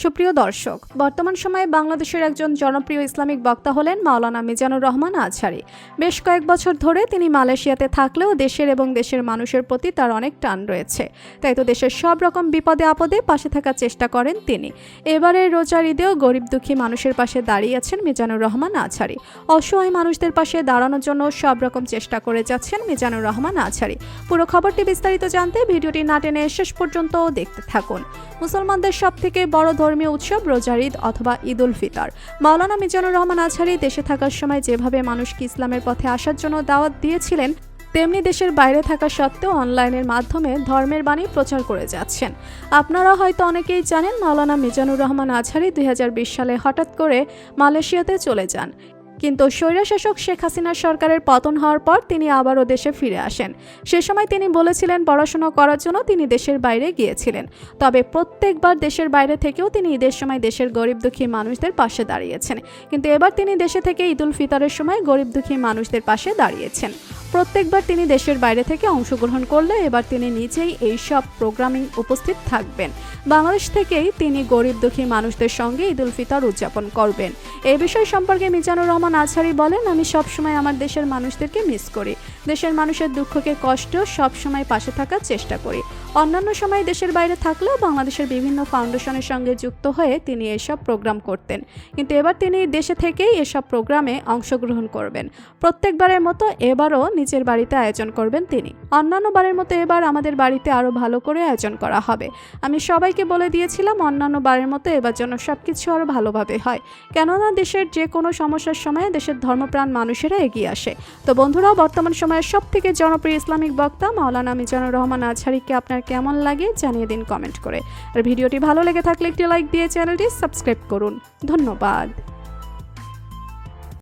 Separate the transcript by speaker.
Speaker 1: সুপ্রিয় দর্শক, বর্তমান সময়ে বাংলাদেশের একজন জনপ্রিয় ইসলামিক বক্তা হলেন মাওলানা মিজানুর রহমান আজহারী। বেশ কয়েক বছর ধরে তিনি মালয়েশিয়াতে থাকলেও দেশের এবং দেশের মানুষের প্রতি তার অনেক টান রয়েছে। তাই তো দেশের সব রকম বিপদে আপদে পাশে থাকার চেষ্টা করেন তিনি। এবারে রোজার ঈদেও গরিব দুঃখী মানুষের পাশে দাঁড়িয়েছেন মিজানুর রহমান আজহারী। অসহায় মানুষদের পাশে দাঁড়ানোর জন্য সব রকম চেষ্টা করে যাচ্ছেন মিজানুর রহমান আজহারী। পুরো খবরটি বিস্তারিত জানতে ভিডিওটি না টেনে শেষ পর্যন্ত দেখতে থাকুন। মুসলমানদের সবথেকে বড় ধর্মীয় উৎসব রোজার ঈদ অথবা ঈদ উল ফিতর। মাওলানা মিজানুর রহমান আজহারী দেশে থাকার সময় যেভাবে মানুষকে ইসলামের পথে আসার জন্য দাওয়াত দিয়েছিলেন, তেমনি দেশের বাইরে থাকা সত্ত্বেও অনলাইনের মাধ্যমে ধর্মের বাণী প্রচার করে যাচ্ছেন। আপনারা হয়তো অনেকেই জানেন, মাওলানা মিজানুর রহমান আজহারী 2020 সালে হঠাৎ করে মালয়েশিয়াতে চলে যান। কিন্তু স্বৈরশাসক শেখ হাসিনার সরকারের পতন হওয়ার পর তিনি আবারও দেশে ফিরে আসেন। সে সময় তিনি বলেছিলেন পড়াশোনা করার জন্য তিনি দেশের বাইরে গিয়েছিলেন। তবে প্রত্যেকবার দেশের বাইরে থেকেও তিনি ঈদের সময় দেশের গরিব দুঃখী মানুষদের পাশে দাঁড়িয়েছেন। কিন্তু এবার তিনি দেশে থেকে ঈদ উল ফিতরের সময় গরিব দুঃখী মানুষদের পাশে দাঁড়িয়েছেন। প্রত্যেকবার তিনি দেশের বাইরে থেকে অংশগ্রহণ করলে এবার তিনি নিজেই এই সব প্রোগ্রামিং উপস্থিত থাকবেন। বাংলাদেশ থেকেই তিনি গরিব দুঃখী মানুষদের সঙ্গে ঈদ উল ফিতর উদযাপন করবেন। এই বিষয় সম্পর্কে মিজানুর রহমান আজহারী বলেন, আমি সবসময় আমার দেশের মানুষদেরকে মিস করি। দেশের মানুষের দুঃখকে কষ্ট সবসময় পাশে থাকার চেষ্টা করি। অন্যান্য সময় দেশের বাইরে থাকলেও বাংলাদেশের বিভিন্ন ফাউন্ডেশনের সঙ্গে যুক্ত হয়ে তিনি এসব প্রোগ্রাম করতেন। কিন্তু এবার তিনি দেশে থেকেই এসব প্রোগ্রামে অংশগ্রহণ করবেন। প্রত্যেকবারের মতো এবারও নিজের বাড়িতে আয়োজন করবেন তিনি। অন্যান্য বারের মতো এবার আমাদের বাড়িতে আরও ভালো করে আয়োজন করা হবে। আমি সবাইকে বলে দিয়েছিলাম অন্যান্য বারের মতো এবার যেন সবকিছু আরও ভালোভাবে হয়, কেননা দেশের যে কোনো সমস্যার সময় দেশের ধর্মপ্রাণ মানুষেরা এগিয়ে আসে। তো বন্ধুরা, বর্তমান সময়ের সবথেকে জনপ্রিয় ইসলামিক বক্তা মাওলানা মিজানুর রহমান আজহারীকে আপনার কেমন লাগে জানিয়ে দিন কমেন্ট করে। আর ভিডিওটি ভালো লেগে থাকলে একটি লাইক দিয়ে চ্যানেলটি সাবস্ক্রাইব করুন। ধন্যবাদ।